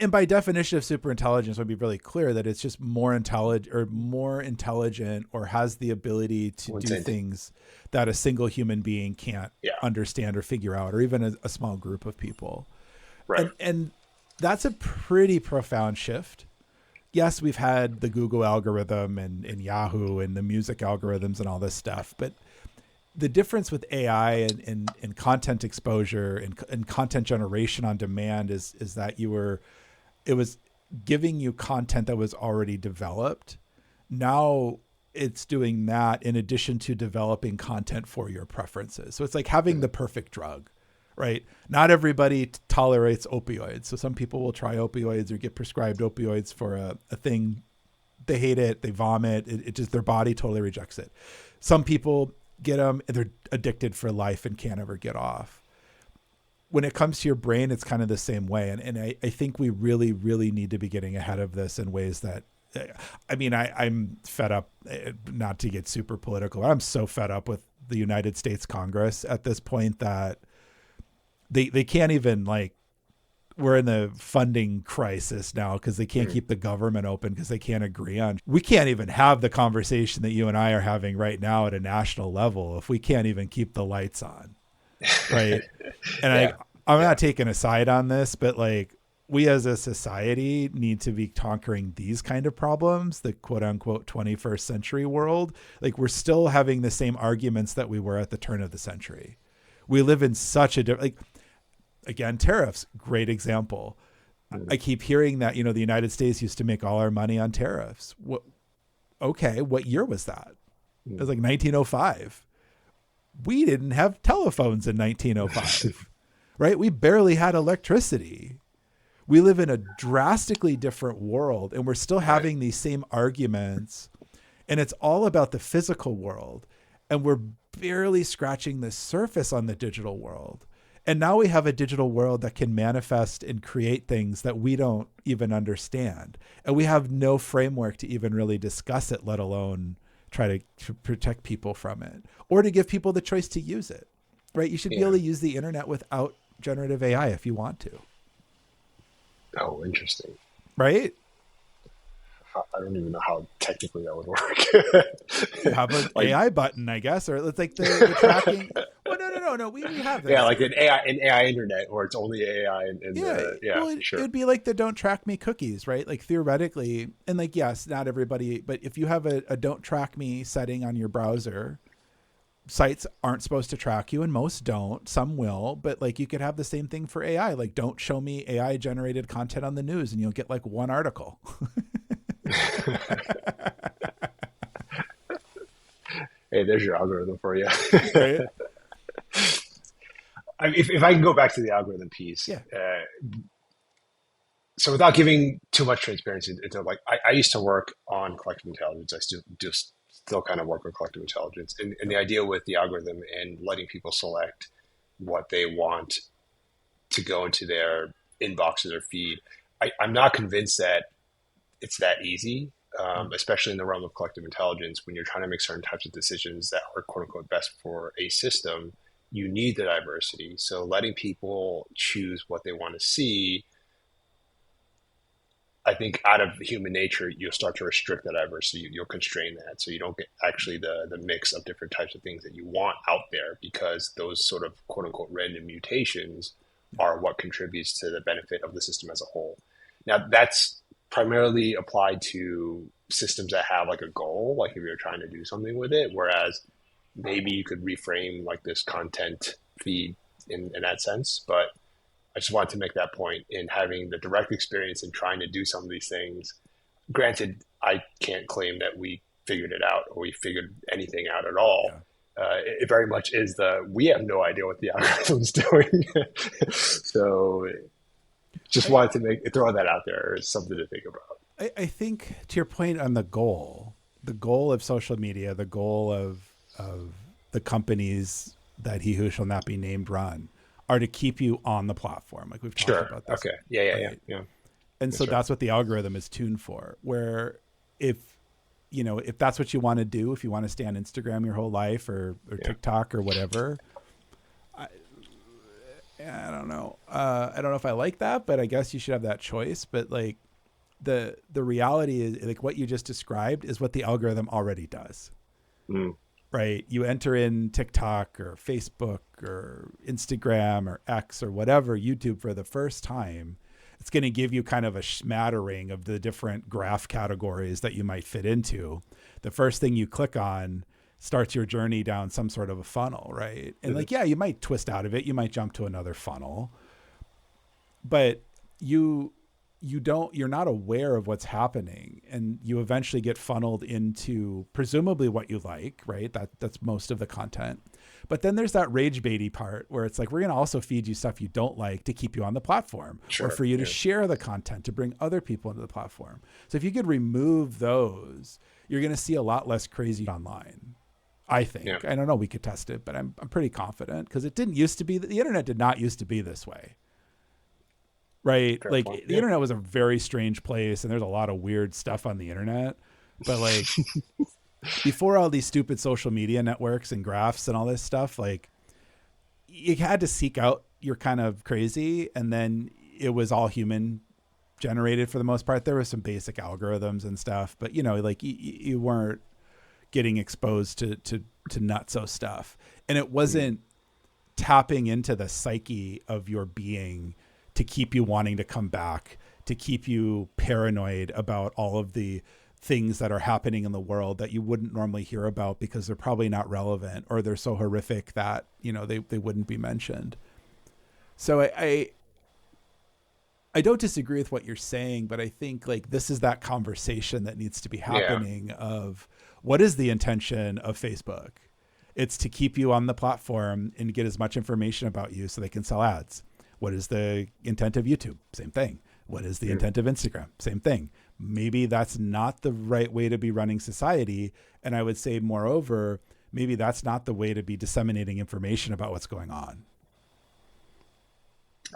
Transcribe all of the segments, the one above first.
And by definition of superintelligence, would be really clear that it's just more intelligent or has the ability to do Intent. things that a single human being can't Yeah. understand or figure out, or even a small group of people. Right. And that's a pretty profound shift. Yes, we've had the Google algorithm and Yahoo and the music algorithms and all this stuff, but the difference with AI and content exposure and content generation on demand is that it was giving you content that was already developed. Now it's doing that in addition to developing content for your preferences. So it's like having the perfect drug, right? Not everybody tolerates opioids. So some people will try opioids or get prescribed opioids for a thing. They hate it. They vomit. It just, their body totally rejects it. Some people get them and they're addicted for life and can't ever get off. When it comes to your brain, it's kind of the same way. And I think we really, really need to be getting ahead of this in ways that, I mean, I'm fed up, not to get super political. I'm so fed up with the United States Congress at this point that they can't even, like, we're in the funding crisis now because they can't keep the government open because they can't agree on. We can't even have the conversation that you and I are having right now at a national level if we can't even keep the lights on, right? And I'm not taking a side on this, but like we as a society need to be conquering these kind of problems, the quote unquote 21st century world. Like we're still having the same arguments that we were at the turn of the century. We live in such a different, like, again, tariffs, great example. I keep hearing that, the United States used to make all our money on tariffs. What year was that? It was like 1905. We didn't have telephones in 1905, right? We barely had electricity. We live in a drastically different world and we're still having these same arguments, and it's all about the physical world. And we're barely scratching the surface on the digital world. And now we have a digital world that can manifest and create things that we don't even understand. And we have no framework to even really discuss it, let alone try to protect people from it or to give people the choice to use it, right? You should be able to use the internet without generative AI if you want to. Oh, interesting. Right? I don't even know how technically that would work. You have an AI button, I guess, or it's like the tracking. Well, no. We have this. Yeah, like an AI internet, or it's only AI. Well, for sure. It would be like the don't track me cookies, right? Like theoretically, and like, yes, not everybody, but if you have a don't track me setting on your browser, sites aren't supposed to track you and most don't, some will, but like you could have the same thing for AI. Like don't show me AI generated content on the news and you'll get like one article. Hey, there's your algorithm for you. Right? If I can go back to the algorithm piece, Yeah. So without giving too much transparency into like, I used to work on collective intelligence. I still kind of work on collective intelligence, and the idea with the algorithm and letting people select what they want to go into their inboxes or feed. I'm not convinced that it's that easy. Especially in the realm of collective intelligence, when you're trying to make certain types of decisions that are quote unquote best for a system, you need the diversity. So letting people choose what they want to see, I think out of human nature, you'll start to restrict the diversity. You'll constrain that. So you don't get actually the mix of different types of things that you want out there, because those sort of quote unquote random mutations are what contributes to the benefit of the system as a whole. Now that's primarily applied to systems that have like a goal, like if you're trying to do something with it, whereas maybe you could reframe like this content feed in that sense. But I just wanted to make that point in having the direct experience in trying to do some of these things. Granted, I can't claim that we figured it out or we figured anything out at all. It very much is we have no idea what the algorithm's doing. So just wanted to throw that out there as something to think about. I think to your point on the goal of social media, the goal of the companies that he who shall not be named run are to keep you on the platform. Like we've talked about this. Okay. Yeah. And so that's what the algorithm is tuned for, where if that's what you want to do, if you want to stay on Instagram your whole life or TikTok or whatever, I don't know. I don't know if I like that, but I guess you should have that choice. But like the reality is, like what you just described is what the algorithm already does. Mm. Right? You enter in TikTok or Facebook or Instagram or X or whatever, YouTube for the first time, it's going to give you kind of a smattering of the different graph categories that you might fit into. The first thing you click on starts your journey down some sort of a funnel, right? And like, yeah, you might twist out of it. You might jump to another funnel, but you're not aware of what's happening, and you eventually get funneled into presumably what you like, right? That's most of the content. But then there's that rage baity part where it's like, we're going to also feed you stuff you don't like to keep you on the platform, Sure, or for you to yeah. share the content to bring other people into the platform. So if you could remove those, you're going to see a lot less crazy online. I think. Yeah. I don't know. We could test it, but I'm pretty confident, because it didn't used to be. The internet did not used to be this way. Right? Fair Like point. the Yeah. internet was a very strange place, and there's a lot of weird stuff on the internet. But like before all these stupid social media networks and graphs and all this stuff, like you had to seek out your kind of crazy, and then it was all human generated for the most part. There were some basic algorithms and stuff, but like you weren't getting exposed to nutso stuff. And it wasn't tapping into the psyche of your being to keep you wanting to come back, to keep you paranoid about all of the things that are happening in the world that you wouldn't normally hear about because they're probably not relevant, or they're so horrific that, they wouldn't be mentioned. So I don't disagree with what you're saying, but I think like this is that conversation that needs to be happening of what is the intention of Facebook? It's to keep you on the platform and get as much information about you so they can sell ads. What is the intent of YouTube? Same thing. What is the intent of Instagram? Same thing. Maybe that's not the right way to be running society. And I would say, moreover, maybe that's not the way to be disseminating information about what's going on.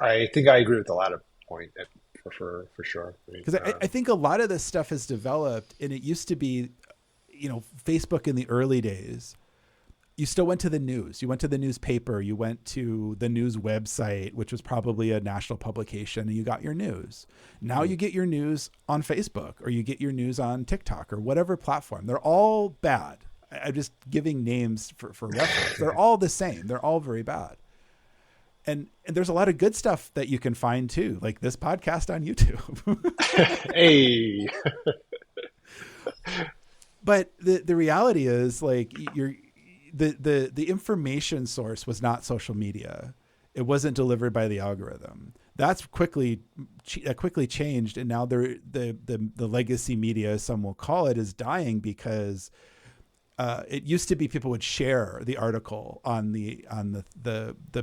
I think I agree with the latter point for sure. Because I think a lot of this stuff has developed, and it used to be, Facebook in the early days, you still went to the news. You went to the newspaper. You went to the news website, which was probably a national publication, and you got your news. Now you get your news on Facebook, or you get your news on TikTok, or whatever platform. They're all bad. I'm just giving names for reference. They're all the same. They're all very bad. And there's a lot of good stuff that you can find too, like this podcast on YouTube. Hey. But the reality is, like, the information source was not social media. It wasn't delivered by the algorithm. That's quickly changed, and now the legacy media, as some will call it, is dying because it used to be people would share the article on the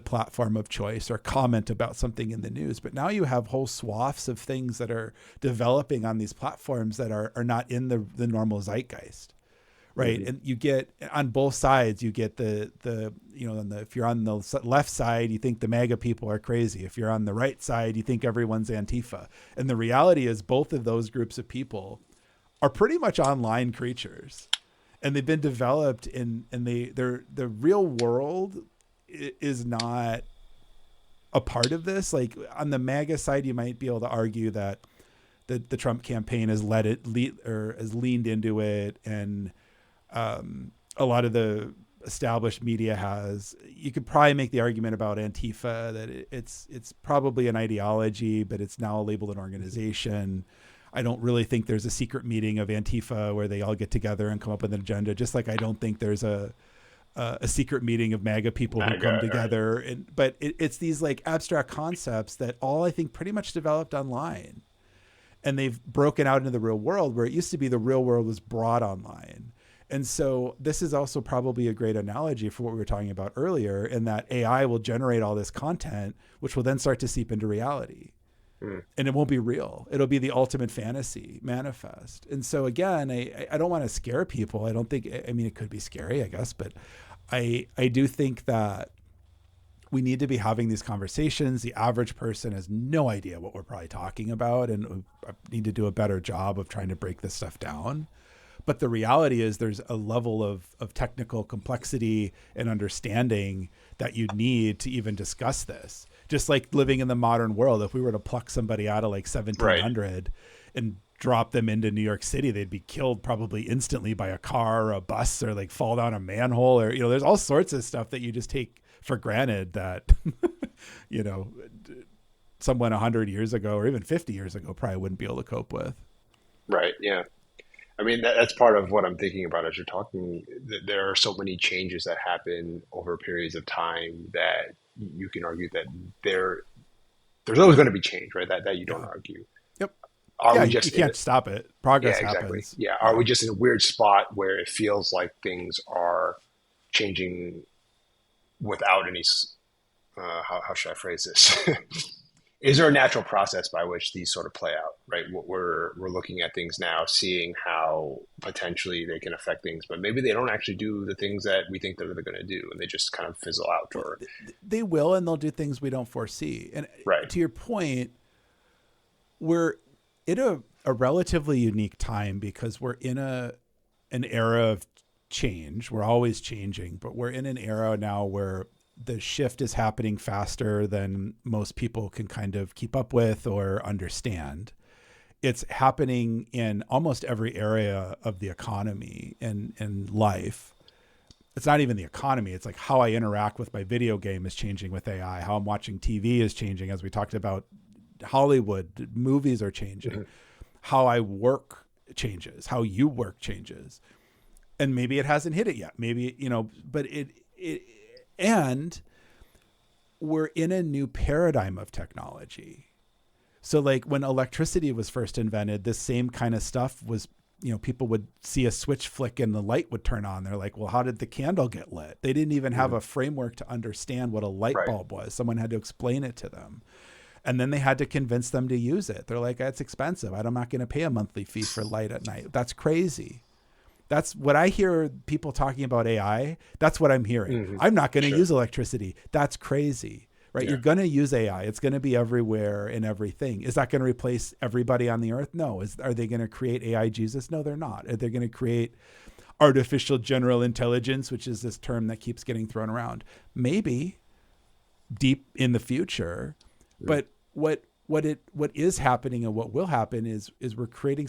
platform of choice, or comment about something in the news. But now you have whole swaths of things that are developing on these platforms that are not in the normal zeitgeist. Right. Mm-hmm. And you get on both sides, you get if you're on the left side, you think the MAGA people are crazy. If you're on the right side, you think everyone's Antifa. And the reality is both of those groups of people are pretty much online creatures, and they've been developed the real world is not a part of this. Like on the MAGA side, you might be able to argue that the Trump campaign has has leaned into it, and a lot of the established media has. You could probably make the argument about Antifa that it's probably an ideology, but it's now labeled an organization. I don't really think there's a secret meeting of Antifa where they all get together and come up with an agenda, just like I don't think there's a secret meeting of MAGA people who come together. Right. But it's these like abstract concepts that all I think pretty much developed online, and they've broken out into the real world, where it used to be the real world was brought online. And so this is also probably a great analogy for what we were talking about earlier, in that AI will generate all this content, which will then start to seep into reality. And it won't be real. It'll be the ultimate fantasy manifest. And so again, I don't want to scare people. I don't think, I mean, it could be scary, I guess, but I do think that we need to be having these conversations. The average person has no idea what we're probably talking about, and we need to do a better job of trying to break this stuff down. But the reality is there's a level of technical complexity and understanding that you need to even discuss this, Just like living in the modern world, if we were to pluck somebody out of like 1700 and drop them into New York City, they'd be killed probably instantly by a car or a bus, or like fall down a manhole, or, there's all sorts of stuff that you just take for granted that, someone 100 years ago or even 50 years ago probably wouldn't be able to cope with. Right. Yeah. I mean, that's part of what I'm thinking about as you're talking. There are so many changes that happen over periods of time that you can argue that there's always going to be change, right? That you don't Yeah. argue. Yep. Are Yeah. we You just can't stop it. Progress yeah, exactly. happens. Yeah. Are Yeah. we just in a weird spot where it feels like things are changing without any, how should I phrase this? Is there a natural process by which these sort of play out, right? We're looking at things now, seeing how potentially they can affect things, but maybe they don't actually do the things that we think that they're going to do, and they just kind of fizzle out. Well, Or they will, and they'll do things we don't foresee. And right, to your point, we're in a relatively unique time because we're in an era of change. We're always changing, but we're in an era now where the shift is happening faster than most people can kind of keep up with or understand. It's happening in almost every area of the economy and life. It's not even the economy. It's like how I interact with my video game is changing with AI. How I'm watching TV is changing. As we talked about, Hollywood movies are changing. How I work changes. How you work changes. And maybe it hasn't hit it yet. Maybe, but and we're in a new paradigm of technology. So like when electricity was first invented, this same kind of stuff was, people would see a switch flick and the light would turn on. They're like, well, how did the candle get lit? They didn't even have a framework to understand what a light right, bulb was. Someone had to explain it to them. And then they had to convince them to use it. They're like, it's expensive. I'm not going to pay a monthly fee for light at night. That's crazy. That's what I hear people talking about AI. That's what I'm hearing. I'm not going to use electricity. That's crazy, right? Yeah. You're going to use AI. It's going to be everywhere and everything. Is that going to replace everybody on the earth? No. Are they going to create AI Jesus? No, they're not. Are they going to create artificial general intelligence, which is this term that keeps getting thrown around? Maybe deep in the future. But what is happening and what will happen is we're creating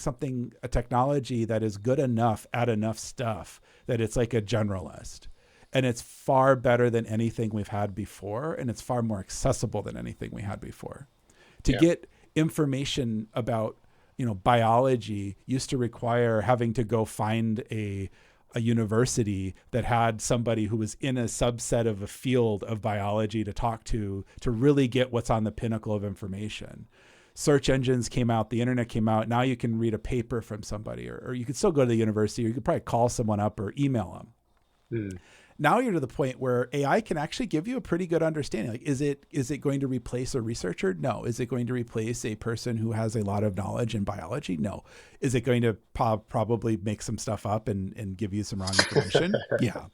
a technology that is good enough at enough stuff that it's like a generalist, and it's far better than anything we've had before. And it's far more accessible than anything we had before. To get information about, biology used to require having to go find a university that had somebody who was in a subset of a field of biology to talk to really get what's on the pinnacle of information. Search engines came out, the internet came out. Now you can read a paper from somebody, or you could still go to the university, or you could probably call someone up or email them. Now you're to the point where AI can actually give you a pretty good understanding. Like, is it going to replace a researcher? No. Is it going to replace a person who has a lot of knowledge in biology? No. Is it going to probably make some stuff up and give you some wrong information? Yeah.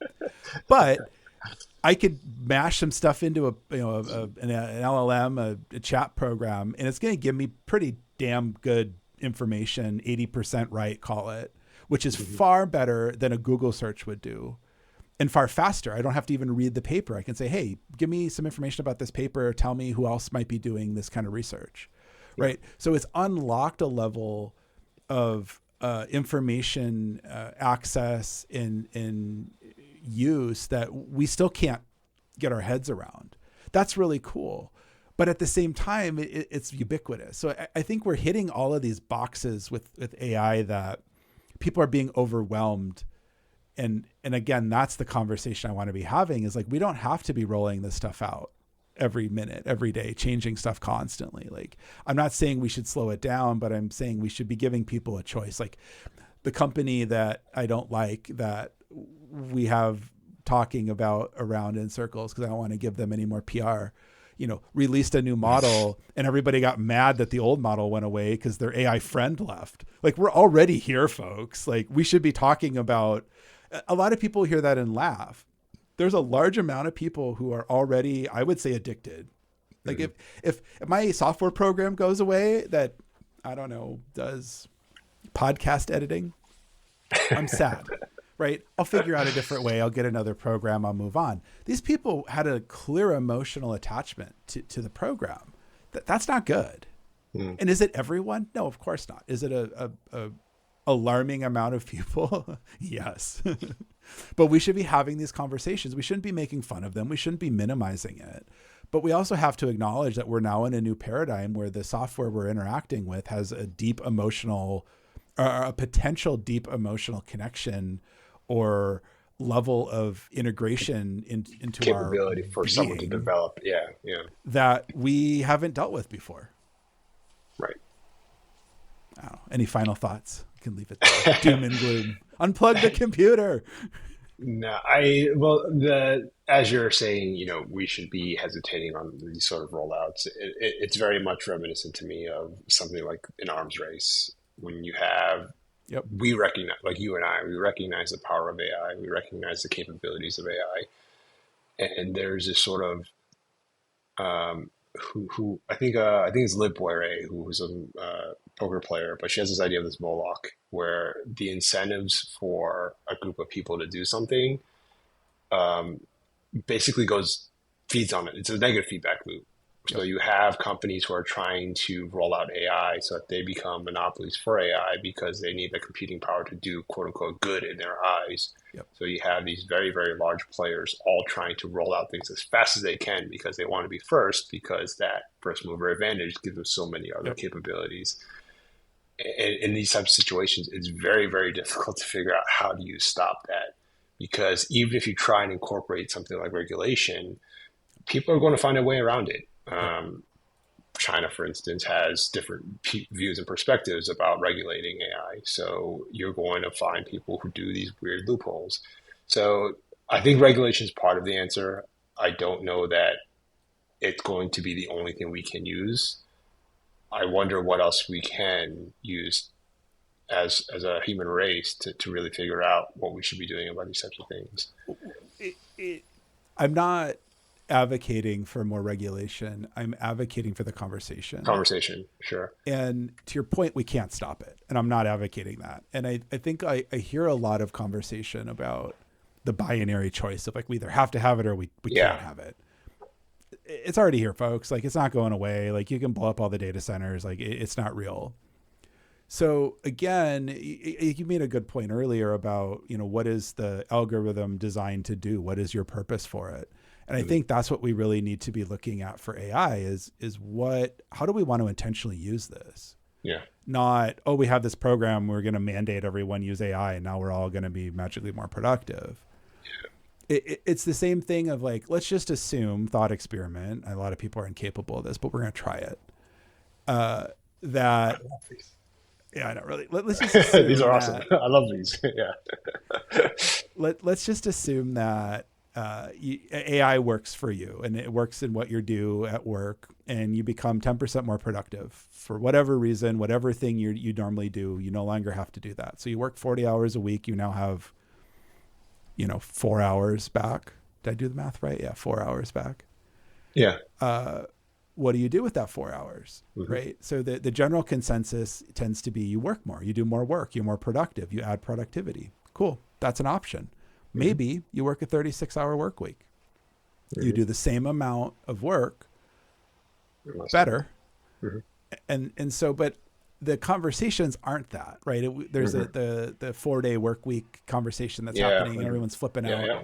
But I could mash some stuff into an LLM, a chat program, and it's going to give me pretty damn good information, 80% right, call it, which is far better than a Google search would do. And far faster. I don't have to even read the paper. I can say, hey, give me some information about this paper. Tell me who else might be doing this kind of research, right? So it's unlocked a level of information access and use that we still can't get our heads around. That's really cool. But at the same time, it's ubiquitous. So I think we're hitting all of these boxes with AI that people are being overwhelmed. And again, that's the conversation I want to be having, is like, we don't have to be rolling this stuff out every minute, every day, changing stuff constantly. Like, I'm not saying we should slow it down, but I'm saying we should be giving people a choice. Like the company that I don't like, that we have talking about around in circles, because I don't want to give them any more PR, released a new model and everybody got mad that the old model went away because their AI friend left. Like, we're already here, folks. Like, we should be talking about. A lot of people hear that and laugh. There's a large amount of people who are already, I would say, addicted. Like if my software program goes away that, I don't know, does podcast editing, I'm sad. right? I'll figure out a different way. I'll get another program. I'll move on. These people had a clear emotional attachment to the program. That's not good. Mm. And is it everyone? No, of course not. Is it a alarming amount of people? Yes. But we should be having these conversations. We shouldn't be making fun of them. We shouldn't be minimizing it. But we also have to acknowledge that we're now in a new paradigm where the software we're interacting with has a deep emotional, a potential deep emotional connection or level of integration into capability our for being someone to develop. Yeah. That we haven't dealt with before. Right. I don't know. Any final thoughts? You can leave it there. Doom and gloom. Unplug the computer. No, as you're saying, we should be hesitating on these sort of rollouts. It's very much reminiscent to me of something like an arms race when you have, we recognize, like you and I, we recognize the power of AI, we recognize the capabilities of AI, and there's this sort of who I think it's Liv Boire, who's a poker player, but she has this idea of this Moloch, where the incentives for a group of people to do something basically feeds on it. It's a negative feedback loop. So you have companies who are trying to roll out AI so that they become monopolies for AI because they need the computing power to do quote unquote good in their eyes. Yep. So you have these very, very large players all trying to roll out things as fast as they can because they want to be first, because that first mover advantage gives them so many other capabilities. And in these types of situations, it's very, very difficult to figure out how do you stop that, because even if you try and incorporate something like regulation, people are going to find a way around it. China, for instance, has different views and perspectives about regulating AI. So you're going to find people who do these weird loopholes. So I think regulation is part of the answer. I don't know that it's going to be the only thing we can use. I wonder what else we can use as a human race to really figure out what we should be doing about these types of things. I'm not advocating for more regulation. I'm advocating for the conversation. Conversation, sure. And to your point, we can't stop it. And I'm not advocating that. And I think I hear a lot of conversation about the binary choice of like, we either have to have it or we can't have it. It's already here, folks. Like, it's not going away. Like, you can blow up all the data centers. Like, it's not real. So again, you made a good point earlier about, what is the algorithm designed to do? What is your purpose for it? And I think that's what we really need to be looking at for AI is how do we want to intentionally use this? Yeah. Not, we have this program, we're going to mandate everyone use AI and now we're all going to be magically more productive. Yeah. It's the same thing of like, let's just assume, thought experiment. A lot of people are incapable of this, but we're going to try it. Yeah, I don't really. Let's just assume these are awesome. I love these. Yeah. Let's just assume that AI works for you and it works in what you do at work, and you become 10% more productive for whatever reason, whatever thing you normally do. You no longer have to do that. So you work 40 hours a week. You now have, 4 hours back. Did I do the math right? Yeah, 4 hours back. Yeah. What do you do with that 4 hours, right? So the general consensus tends to be you work more, you do more work, you're more productive, you add productivity. Cool. That's an option. Maybe you work a 36-hour work week. You do the same amount of work better. And so, but the conversations aren't that, right? There's the 4-day work week conversation that's happening and everyone's flipping out. Yeah.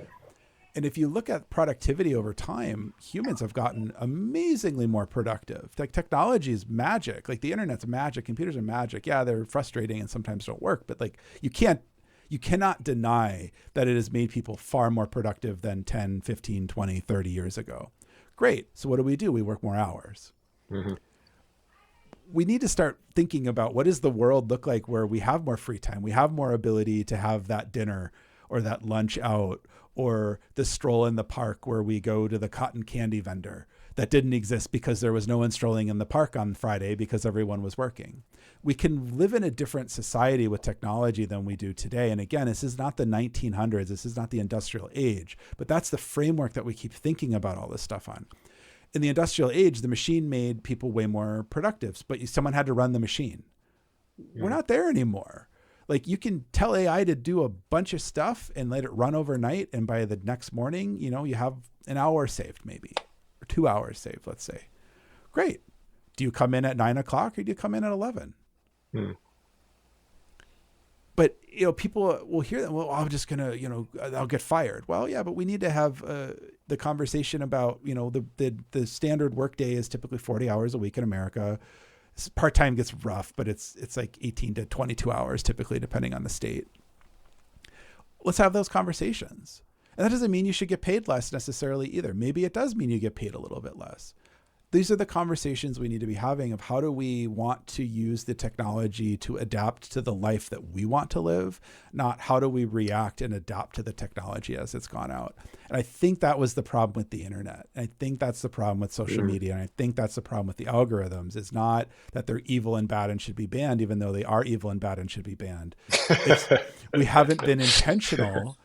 And if you look at productivity over time, humans have gotten amazingly more productive. Like, technology is magic. Like, the internet's magic. Computers are magic. Yeah, they're frustrating and sometimes don't work. But like, you cannot deny that it has made people far more productive than 10, 15, 20, 30 years ago. Great. So what do? We work more hours. We need to start thinking about what does the world look like where we have more free time? We have more ability to have that dinner or that lunch out, or the stroll in the park where we go to the cotton candy vendor that didn't exist because there was no one strolling in the park on Friday because everyone was working. We can live in a different society with technology than we do today. And again, this is not the 1900s. This is not the industrial age, but that's the framework that we keep thinking about all this stuff on. In the industrial age, the machine made people way more productive, but someone had to run the machine. We're not there anymore. Like you can tell AI to do a bunch of stuff and let it run overnight. And by the next morning, you have an hour saved maybe, or 2 hours saved, let's say. Great. Do you come in at 9 o'clock or do you come in at 11? But, people will hear that. Well, I'm just going to, I'll get fired. Well, yeah, but we need to have the conversation about, the standard workday is typically 40 hours a week in America. Part-time gets rough, but it's like 18 to 22 hours typically, depending on the state. Let's have those conversations. And that doesn't mean you should get paid less necessarily either. Maybe it does mean you get paid a little bit less. These are the conversations we need to be having of how do we want to use the technology to adapt to the life that we want to live, not how do we react and adapt to the technology as it's gone out. And I think that was the problem with the internet. I think that's the problem with social media. And I think that's the problem with the algorithms. It's not that they're evil and bad and should be banned, even though they are evil and bad and should be banned. We haven't been intentional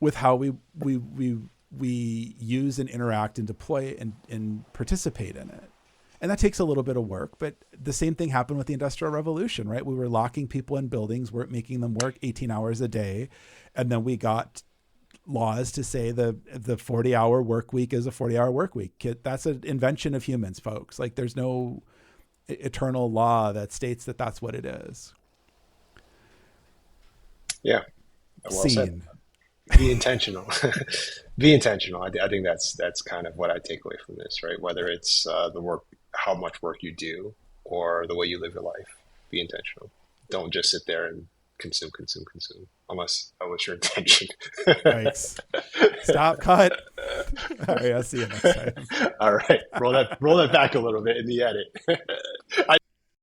with how we use and interact and deploy and participate in it. And that takes a little bit of work, but the same thing happened with the Industrial Revolution, right? We were locking people in buildings, weren't making them work 18 hours a day. And then we got laws to say the 40-hour work week is a 40-hour work week. That's an invention of humans, folks. Like there's no eternal law that states that that's what it is. Yeah. Well said. Be intentional. Be intentional. I think that's kind of what I take away from this, right? Whether it's the work, how much work you do, or the way you live your life. Be intentional. Don't just sit there and consume, unless that was your intention. Thanks. Stop, cut. All right, I'll see you next time. All right, roll that back a little bit in the edit.